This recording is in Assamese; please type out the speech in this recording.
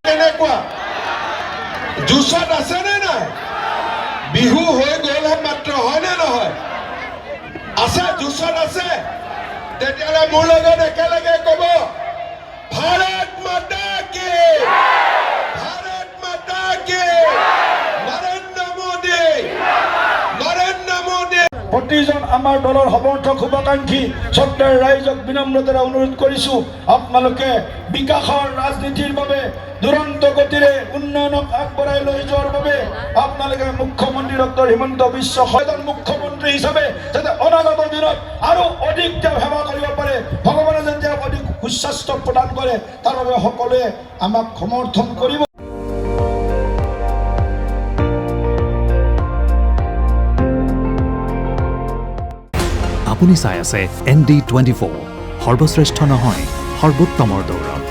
কেনেকুৱা জুচত আছে নে নাই বিহু হৈ গ'লহে মাত্ৰ হয়নে নহয় আছে জুচত আছে তেতিয়াহ'লে মোৰ লগত একেলগে ক'ব ভাৰত মাতা কি ভাৰত মাতা কি নৰেন্দ্ৰ মোদী প্ৰতিজন আমাৰ দলৰ সমৰ্থক শুভাকাংক্ষী শ্ৰদ্ধাৰ ৰাইজক বিনম্ৰতাৰে অনুৰোধ কৰিছোঁ আপোনালোকে বিকাশৰ ৰাজনীতিৰ বাবে দুৰন্ত গতিৰে উন্নয়নক আগবঢ়াই লৈ যোৱাৰ বাবে আপোনালোকে মুখ্যমন্ত্ৰী ডক্টৰ হিমন্ত বিশ্ব শৰ্মাৰ মুখ্যমন্ত্ৰী হিচাপে যাতে অনাগত দিনত আৰু অধিক তেওঁ সেৱা কৰিব পাৰে ভগৱানে যেন তেওঁক অধিক সুস্বাস্থ্য প্ৰদান কৰে তাৰ বাবে সকলোৱে আমাক সমৰ্থন কৰিব। আপুনি চাই আছে ND24 সৰ্বশ্ৰেষ্ঠ নহয় সৰ্বোত্তমৰ দৌৰত।